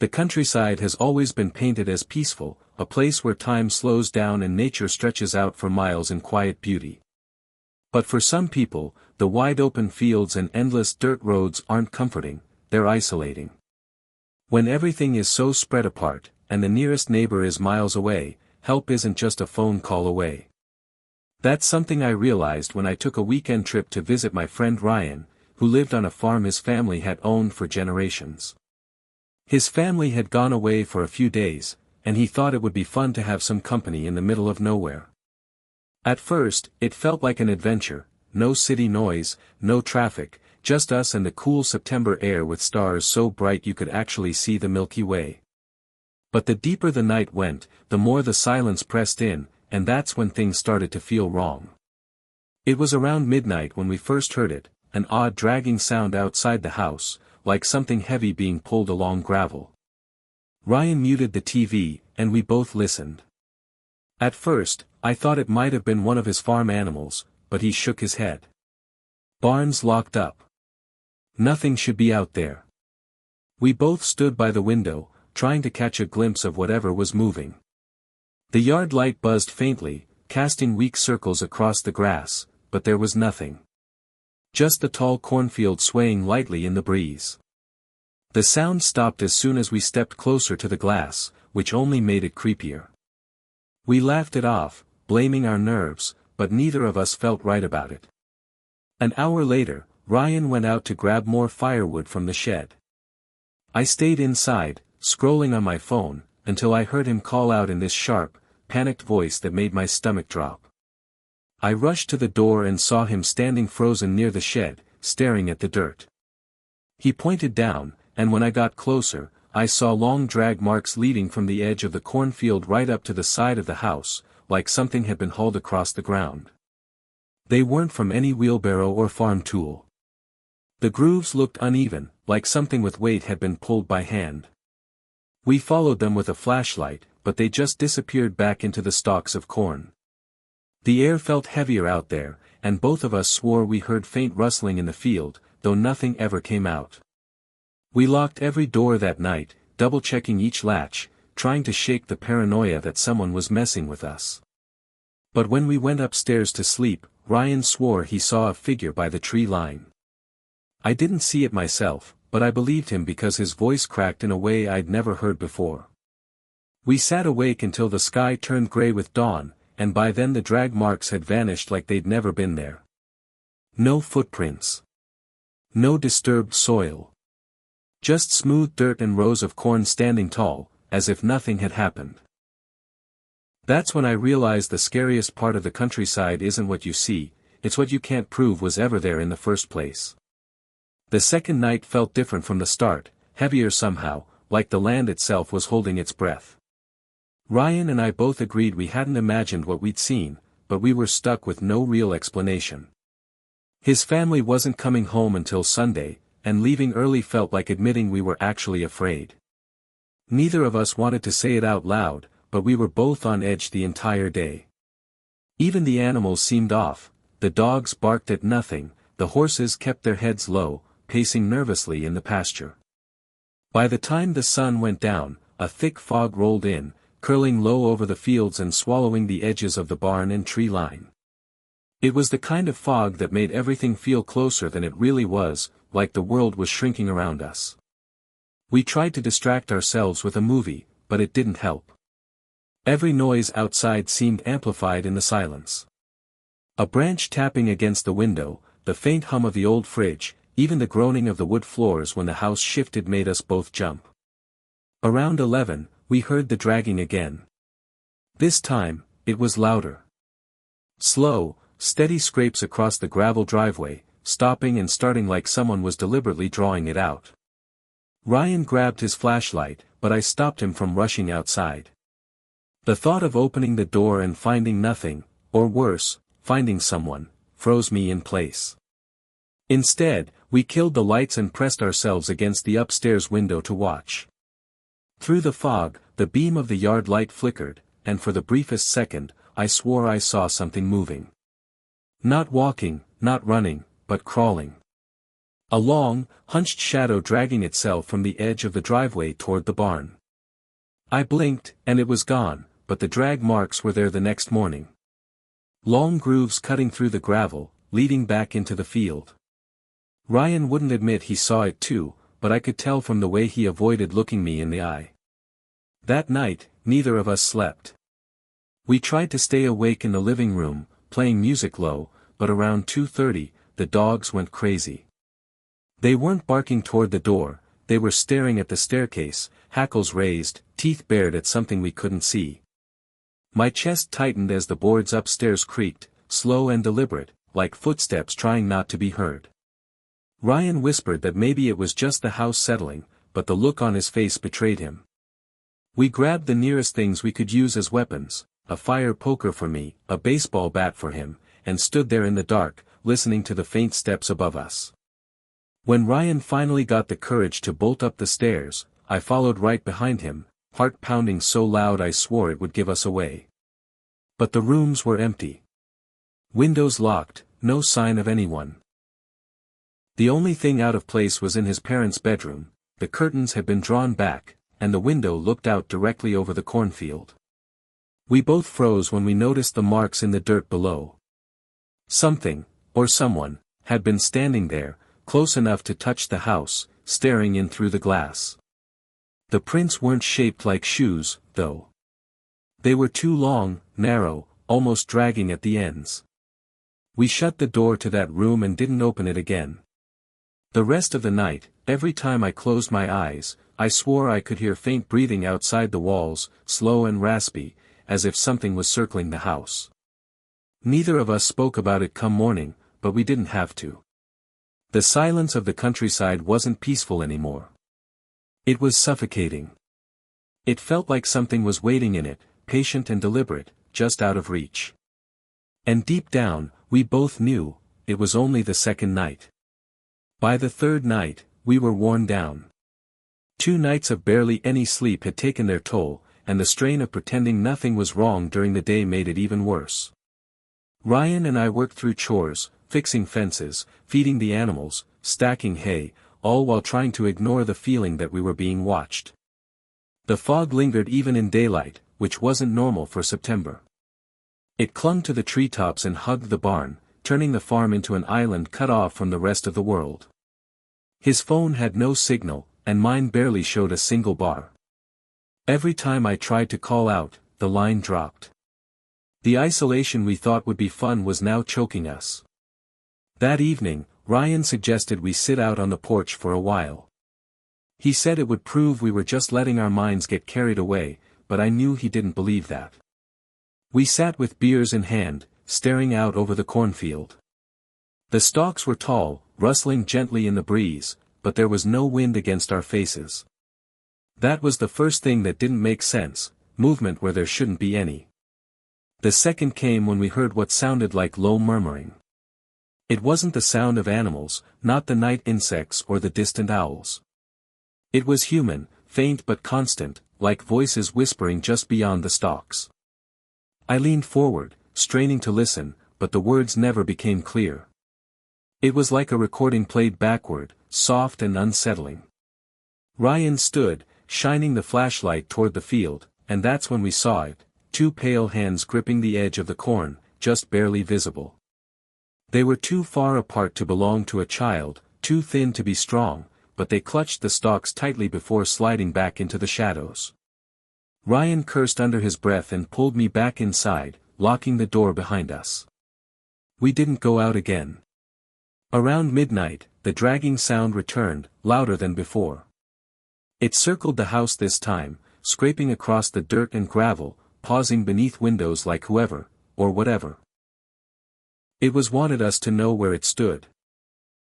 The countryside has always been painted as peaceful, a place where time slows down and nature stretches out for miles in quiet beauty. But for some people, the wide open fields and endless dirt roads aren't comforting, they're isolating. When everything is so spread apart, and the nearest neighbor is miles away, help isn't just a phone call away. That's something I realized when I took a weekend trip to visit my friend Ryan, who lived on a farm his family had owned for generations. His family had gone away for a few days, and he thought it would be fun to have some company in the middle of nowhere. At first, it felt like an adventure, no city noise, no traffic, just us and the cool September air with stars so bright you could actually see the Milky Way. But the deeper the night went, the more the silence pressed in, and that's when things started to feel wrong. It was around midnight when we first heard it, an odd dragging sound outside the house, like something heavy being pulled along gravel. Ryan muted the TV, and we both listened. At first, I thought it might have been one of his farm animals, but he shook his head. Barns locked up. Nothing should be out there. We both stood by the window, trying to catch a glimpse of whatever was moving. The yard light buzzed faintly, casting weak circles across the grass, but there was nothing. Just the tall cornfield swaying lightly in the breeze. The sound stopped as soon as we stepped closer to the glass, which only made it creepier. We laughed it off, blaming our nerves, but neither of us felt right about it. An hour later, Ryan went out to grab more firewood from the shed. I stayed inside, scrolling on my phone, until I heard him call out in this sharp, panicked voice that made my stomach drop. I rushed to the door and saw him standing frozen near the shed, staring at the dirt. He pointed down, and when I got closer, I saw long drag marks leading from the edge of the cornfield right up to the side of the house, like something had been hauled across the ground. They weren't from any wheelbarrow or farm tool. The grooves looked uneven, like something with weight had been pulled by hand. We followed them with a flashlight, but they just disappeared back into the stalks of corn. The air felt heavier out there, and both of us swore we heard faint rustling in the field, though nothing ever came out. We locked every door that night, double-checking each latch, trying to shake the paranoia that someone was messing with us. But when we went upstairs to sleep, Ryan swore he saw a figure by the tree line. I didn't see it myself, but I believed him because his voice cracked in a way I'd never heard before. We sat awake until the sky turned gray with dawn, and by then the drag marks had vanished like they'd never been there. No footprints. No disturbed soil. Just smooth dirt and rows of corn standing tall, as if nothing had happened. That's when I realized the scariest part of the countryside isn't what you see, it's what you can't prove was ever there in the first place. The second night felt different from the start, heavier somehow, like the land itself was holding its breath. Ryan and I both agreed we hadn't imagined what we'd seen, but we were stuck with no real explanation. His family wasn't coming home until Sunday, and leaving early felt like admitting we were actually afraid. Neither of us wanted to say it out loud, but we were both on edge the entire day. Even the animals seemed off, the dogs barked at nothing, the horses kept their heads low, pacing nervously in the pasture. By the time the sun went down, a thick fog rolled in, curling low over the fields and swallowing the edges of the barn and tree line. It was the kind of fog that made everything feel closer than it really was, like the world was shrinking around us. We tried to distract ourselves with a movie, but it didn't help. Every noise outside seemed amplified in the silence. A branch tapping against the window, the faint hum of the old fridge, even the groaning of the wood floors when the house shifted made us both jump. Around 11, we heard the dragging again. This time, it was louder. Slow, steady scrapes across the gravel driveway, stopping and starting like someone was deliberately drawing it out. Ryan grabbed his flashlight, but I stopped him from rushing outside. The thought of opening the door and finding nothing, or worse, finding someone, froze me in place. Instead, we killed the lights and pressed ourselves against the upstairs window to watch. Through the fog, the beam of the yard light flickered, and for the briefest second, I swore I saw something moving. Not walking, not running, but crawling. A long, hunched shadow dragging itself from the edge of the driveway toward the barn. I blinked, and it was gone, but the drag marks were there the next morning. Long grooves cutting through the gravel, leading back into the field. Ryan wouldn't admit he saw it too, but I could tell from the way he avoided looking me in the eye. That night, neither of us slept. We tried to stay awake in the living room, playing music low, but around 2:30, the dogs went crazy. They weren't barking toward the door, they were staring at the staircase, hackles raised, teeth bared at something we couldn't see. My chest tightened as the boards upstairs creaked, slow and deliberate, like footsteps trying not to be heard. Ryan whispered that maybe it was just the house settling, but the look on his face betrayed him. We grabbed the nearest things we could use as weapons, a fire poker for me, a baseball bat for him, and stood there in the dark, listening to the faint steps above us. When Ryan finally got the courage to bolt up the stairs, I followed right behind him, heart pounding so loud I swore it would give us away. But the rooms were empty. Windows locked, no sign of anyone. The only thing out of place was in his parents' bedroom. The curtains had been drawn back, and the window looked out directly over the cornfield. We both froze when we noticed the marks in the dirt below. Something, or someone, had been standing there, close enough to touch the house, staring in through the glass. The prints weren't shaped like shoes, though. They were too long, narrow, almost dragging at the ends. We shut the door to that room and didn't open it again. The rest of the night, every time I closed my eyes, I swore I could hear faint breathing outside the walls, slow and raspy, as if something was circling the house. Neither of us spoke about it come morning, but we didn't have to. The silence of the countryside wasn't peaceful anymore. It was suffocating. It felt like something was waiting in it, patient and deliberate, just out of reach. And deep down, we both knew, it was only the second night. By the third night, we were worn down. 2 nights of barely any sleep had taken their toll, and the strain of pretending nothing was wrong during the day made it even worse. Ryan and I worked through chores, fixing fences, feeding the animals, stacking hay, all while trying to ignore the feeling that we were being watched. The fog lingered even in daylight, which wasn't normal for September. It clung to the treetops and hugged the barn, turning the farm into an island cut off from the rest of the world. His phone had no signal, and mine barely showed a single bar. Every time I tried to call out, the line dropped. The isolation we thought would be fun was now choking us. That evening, Ryan suggested we sit out on the porch for a while. He said it would prove we were just letting our minds get carried away, but I knew he didn't believe that. We sat with beers in hand, staring out over the cornfield. The stalks were tall, rustling gently in the breeze, but there was no wind against our faces. That was the first thing that didn't make sense, movement where there shouldn't be any. The second came when we heard what sounded like low murmuring. It wasn't the sound of animals, not the night insects or the distant owls. It was human, faint but constant, like voices whispering just beyond the stalks. I leaned forward, straining to listen, but the words never became clear. It was like a recording played backward, soft and unsettling. Ryan stood, shining the flashlight toward the field, and that's when we saw it, 2 pale hands gripping the edge of the corn, just barely visible. They were too far apart to belong to a child, too thin to be strong, but they clutched the stalks tightly before sliding back into the shadows. Ryan cursed under his breath and pulled me back inside, locking the door behind us. We didn't go out again. Around midnight, the dragging sound returned, louder than before. It circled the house this time, scraping across the dirt and gravel, pausing beneath windows like whoever, or whatever. It wanted us to know where it stood.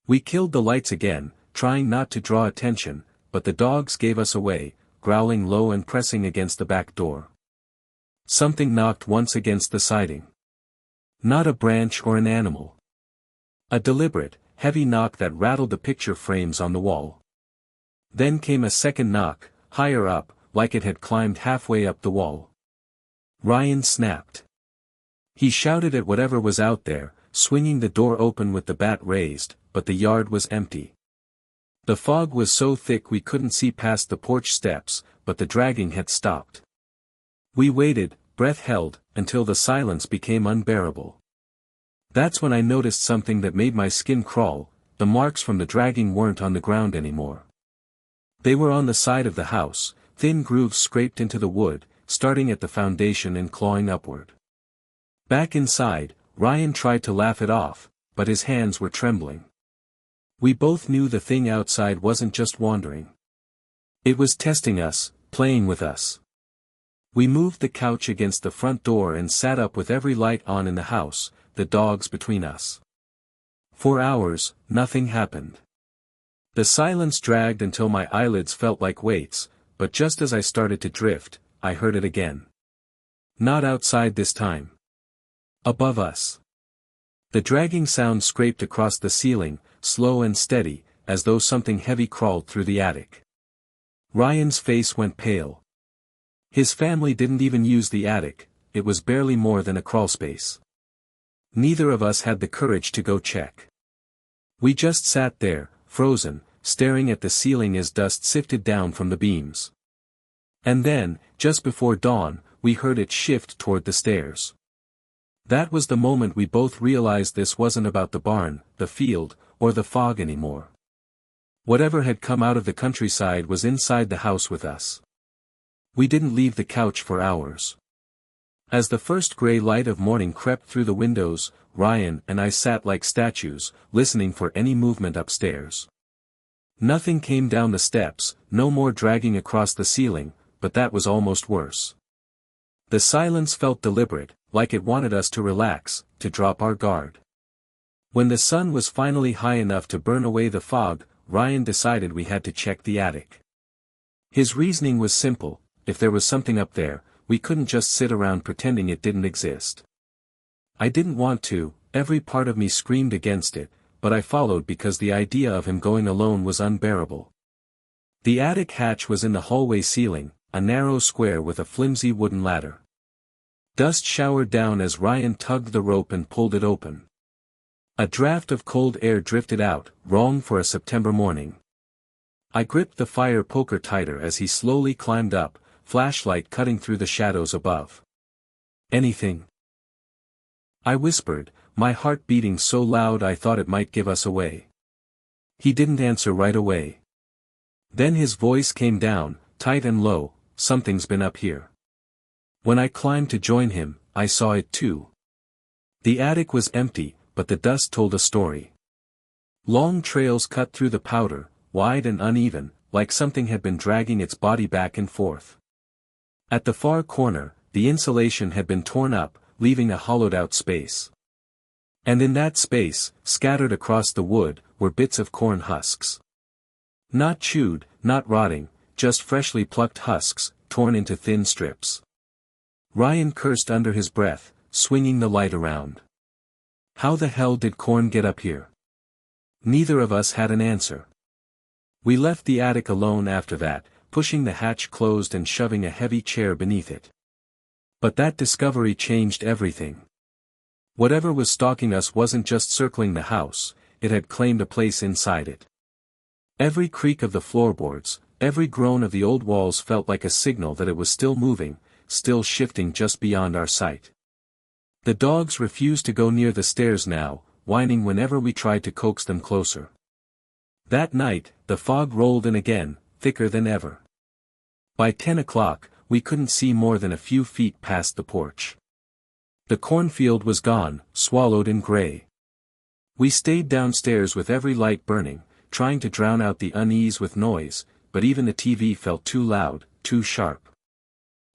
We killed the lights again, trying not to draw attention, but the dogs gave us away, growling low and pressing against the back door. Something knocked once against the siding. Not a branch or an animal. A deliberate, heavy knock that rattled the picture frames on the wall. Then came a second knock, higher up, like it had climbed halfway up the wall. Ryan snapped. He shouted at whatever was out there, swinging the door open with the bat raised, but the yard was empty. The fog was so thick we couldn't see past the porch steps, but the dragging had stopped. We waited, breath held, until the silence became unbearable. That's when I noticed something that made my skin crawl. The marks from the dragging weren't on the ground anymore. They were on the side of the house, thin grooves scraped into the wood, starting at the foundation and clawing upward. Back inside, Ryan tried to laugh it off, but his hands were trembling. We both knew the thing outside wasn't just wandering. It was testing us, playing with us. We moved the couch against the front door and sat up with every light on in the house, the dogs between us. For hours, nothing happened. The silence dragged until my eyelids felt like weights, but just as I started to drift, I heard it again. Not outside this time. Above us. The dragging sound scraped across the ceiling, slow and steady, as though something heavy crawled through the attic. Ryan's face went pale. His family didn't even use the attic, it was barely more than a crawlspace. Neither of us had the courage to go check. We just sat there, frozen, staring at the ceiling as dust sifted down from the beams. And then, just before dawn, we heard it shift toward the stairs. That was the moment we both realized this wasn't about the barn, the field, or the fog anymore. Whatever had come out of the countryside was inside the house with us. We didn't leave the couch for hours. As the first gray light of morning crept through the windows, Ryan and I sat like statues, listening for any movement upstairs. Nothing came down the steps, no more dragging across the ceiling, but that was almost worse. The silence felt deliberate, like it wanted us to relax, to drop our guard. When the sun was finally high enough to burn away the fog, Ryan decided we had to check the attic. His reasoning was simple: if there was something up there, we couldn't just sit around pretending it didn't exist. I didn't want to, every part of me screamed against it, but I followed because the idea of him going alone was unbearable. The attic hatch was in the hallway ceiling, a narrow square with a flimsy wooden ladder. Dust showered down as Ryan tugged the rope and pulled it open. A draft of cold air drifted out, wrong for a September morning. I gripped the fire poker tighter as he slowly climbed up, flashlight cutting through the shadows above. "Anything?" I whispered, my heart beating so loud I thought it might give us away. He didn't answer right away. Then his voice came down, tight and low, "Something's been up here." When I climbed to join him, I saw it too. The attic was empty, but the dust told a story. Long trails cut through the powder, wide and uneven, like something had been dragging its body back and forth. At the far corner, the insulation had been torn up, leaving a hollowed-out space. And in that space, scattered across the wood, were bits of corn husks. Not chewed, not rotting, just freshly plucked husks, torn into thin strips. Ryan cursed under his breath, swinging the light around. How the hell did corn get up here? Neither of us had an answer. We left the attic alone after that, pushing the hatch closed and shoving a heavy chair beneath it. But that discovery changed everything. Whatever was stalking us wasn't just circling the house, it had claimed a place inside it. Every creak of the floorboards, every groan of the old walls felt like a signal that it was still moving, still shifting just beyond our sight. The dogs refused to go near the stairs now, whining whenever we tried to coax them closer. That night, the fog rolled in again, thicker than ever. By 10 o'clock, we couldn't see more than a few feet past the porch. The cornfield was gone, swallowed in gray. We stayed downstairs with every light burning, trying to drown out the unease with noise, but even the TV felt too loud, too sharp.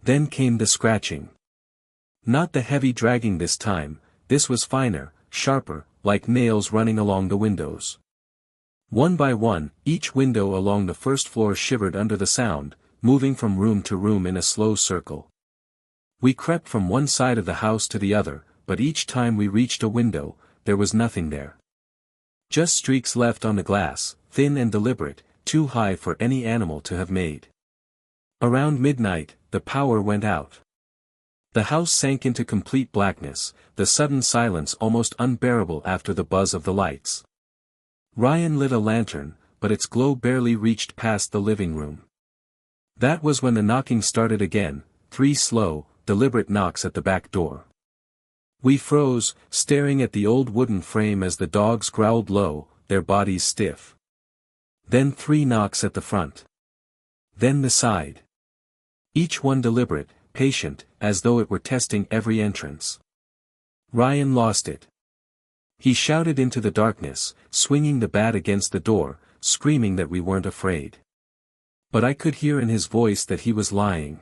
Then came the scratching. Not the heavy dragging this time, this was finer, sharper, like nails running along the windows. One by one, each window along the first floor shivered under the sound, moving from room to room in a slow circle. We crept from one side of the house to the other, but each time we reached a window, there was nothing there. Just streaks left on the glass, thin and deliberate, too high for any animal to have made. Around midnight, the power went out. The house sank into complete blackness, the sudden silence almost unbearable after the buzz of the lights. Ryan lit a lantern, but its glow barely reached past the living room. That was when the knocking started again, 3 slow, deliberate knocks at the back door. We froze, staring at the old wooden frame as the dogs growled low, their bodies stiff. Then 3 knocks at the front. Then the side. Each one deliberate, patient, as though it were testing every entrance. Ryan lost it. He shouted into the darkness, swinging the bat against the door, screaming that we weren't afraid. But I could hear in his voice that he was lying.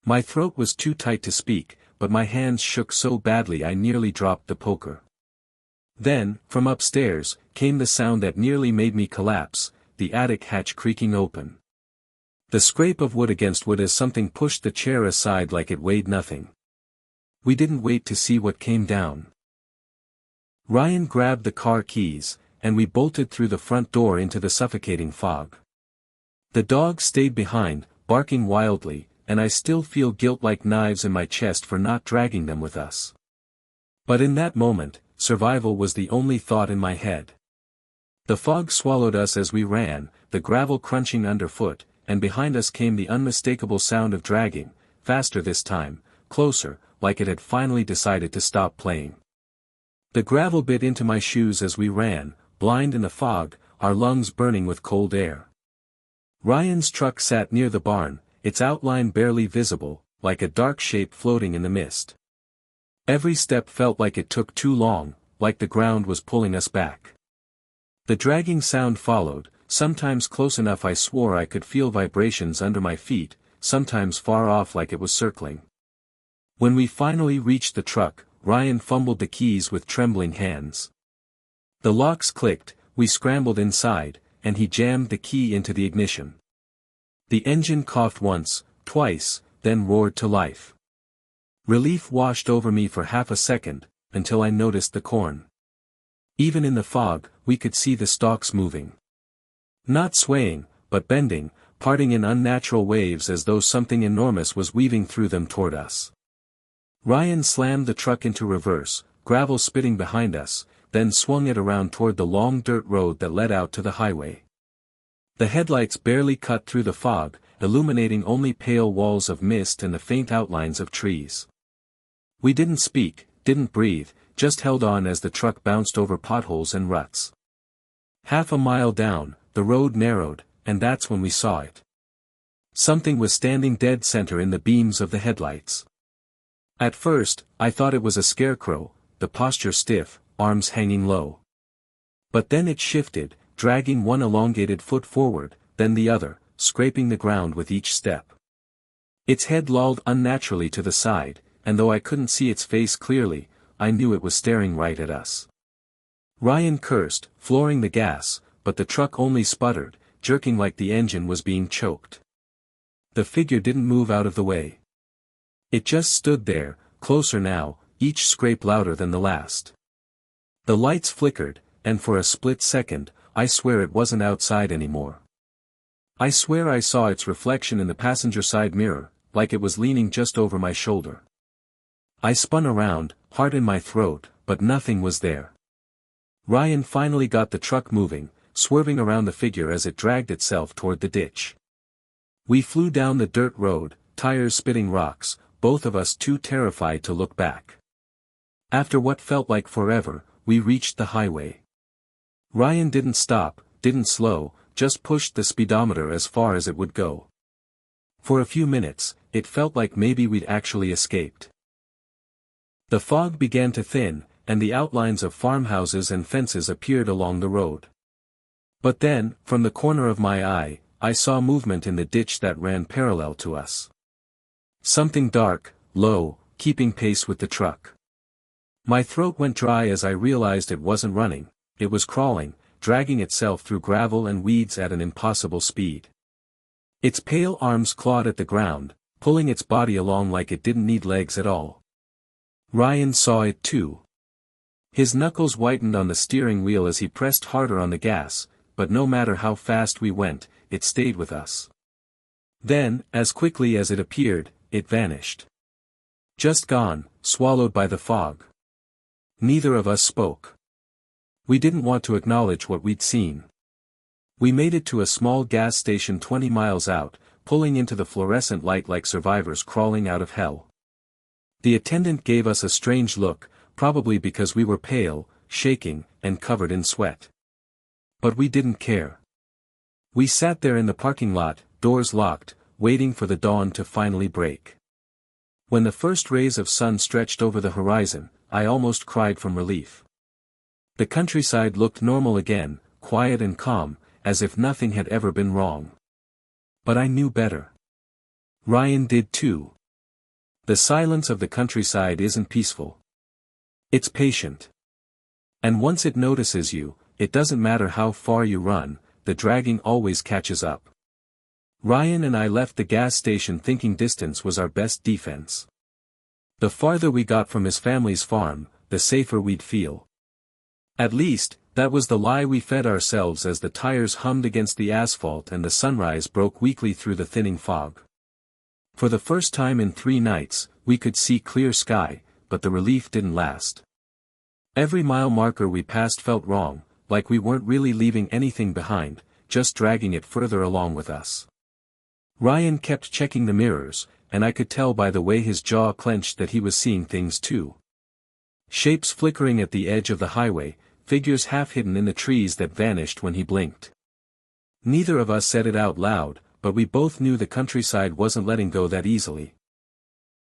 My throat was too tight to speak, but my hands shook so badly I nearly dropped the poker. Then, from upstairs, came the sound that nearly made me collapse, the attic hatch creaking open. The scrape of wood against wood as something pushed the chair aside like it weighed nothing. We didn't wait to see what came down. Ryan grabbed the car keys, and we bolted through the front door into the suffocating fog. The dogs stayed behind, barking wildly, and I still feel guilt like knives in my chest for not dragging them with us. But in that moment, survival was the only thought in my head. The fog swallowed us as we ran, the gravel crunching underfoot, and behind us came the unmistakable sound of dragging, faster this time, closer, like it had finally decided to stop playing. The gravel bit into my shoes as we ran, blind in the fog, our lungs burning with cold air. Ryan's truck sat near the barn, its outline barely visible, like a dark shape floating in the mist. Every step felt like it took too long, like the ground was pulling us back. The dragging sound followed, sometimes close enough I swore I could feel vibrations under my feet, sometimes far off like it was circling. When we finally reached the truck, Ryan fumbled the keys with trembling hands. The locks clicked, we scrambled inside, and he jammed the key into the ignition. The engine coughed once, twice, then roared to life. Relief washed over me for half a second, until I noticed the corn. Even in the fog, we could see the stalks moving. Not swaying, but bending, parting in unnatural waves as though something enormous was weaving through them toward us. Ryan slammed the truck into reverse, gravel spitting behind us, then swung it around toward the long dirt road that led out to the highway. The headlights barely cut through the fog, illuminating only pale walls of mist and the faint outlines of trees. We didn't speak, didn't breathe, just held on as the truck bounced over potholes and ruts. Half a mile down, the road narrowed, and that's when we saw it. Something was standing dead center in the beams of the headlights. At first, I thought it was a scarecrow, the posture stiff, arms hanging low. But then it shifted, dragging one elongated foot forward, then the other, scraping the ground with each step. Its head lolled unnaturally to the side, and though I couldn't see its face clearly, I knew it was staring right at us. Ryan cursed, flooring the gas, but the truck only sputtered, jerking like the engine was being choked. The figure didn't move out of the way. It just stood there, closer now, each scrape louder than the last. The lights flickered, and for a split second, I swear it wasn't outside anymore. I swear I saw its reflection in the passenger side mirror, like it was leaning just over my shoulder. I spun around, heart in my throat, but nothing was there. Ryan finally got the truck moving, swerving around the figure as it dragged itself toward the ditch. We flew down the dirt road, tires spitting rocks, both of us too terrified to look back. After what felt like forever, we reached the highway. Ryan didn't stop, didn't slow, just pushed the speedometer as far as it would go. For a few minutes, it felt like maybe we'd actually escaped. The fog began to thin, and the outlines of farmhouses and fences appeared along the road. But then, from the corner of my eye, I saw movement in the ditch that ran parallel to us. Something dark, low, keeping pace with the truck. My throat went dry as I realized it wasn't running, it was crawling, dragging itself through gravel and weeds at an impossible speed. Its pale arms clawed at the ground, pulling its body along like it didn't need legs at all. Ryan saw it too. His knuckles whitened on the steering wheel as he pressed harder on the gas, but no matter how fast we went, it stayed with us. Then, as quickly as it appeared, it vanished. Just gone, swallowed by the fog. Neither of us spoke. We didn't want to acknowledge what we'd seen. We made it to a small gas station 20 miles out, pulling into the fluorescent light like survivors crawling out of hell. The attendant gave us a strange look, probably because we were pale, shaking, and covered in sweat. But we didn't care. We sat there in the parking lot, doors locked, waiting for the dawn to finally break. When the first rays of sun stretched over the horizon, I almost cried from relief. The countryside looked normal again, quiet and calm, as if nothing had ever been wrong. But I knew better. Ryan did too. The silence of the countryside isn't peaceful. It's patient. And once it notices you, it doesn't matter how far you run, the dragging always catches up. Ryan and I left the gas station thinking distance was our best defense. The farther we got from his family's farm, the safer we'd feel. At least, that was the lie we fed ourselves as the tires hummed against the asphalt and the sunrise broke weakly through the thinning fog. For the first time in 3 nights, we could see clear sky, but the relief didn't last. Every mile marker we passed felt wrong, like we weren't really leaving anything behind, just dragging it further along with us. Ryan kept checking the mirrors, and I could tell by the way his jaw clenched that he was seeing things too. Shapes flickering at the edge of the highway, figures half hidden in the trees that vanished when he blinked. Neither of us said it out loud, but we both knew the countryside wasn't letting go that easily.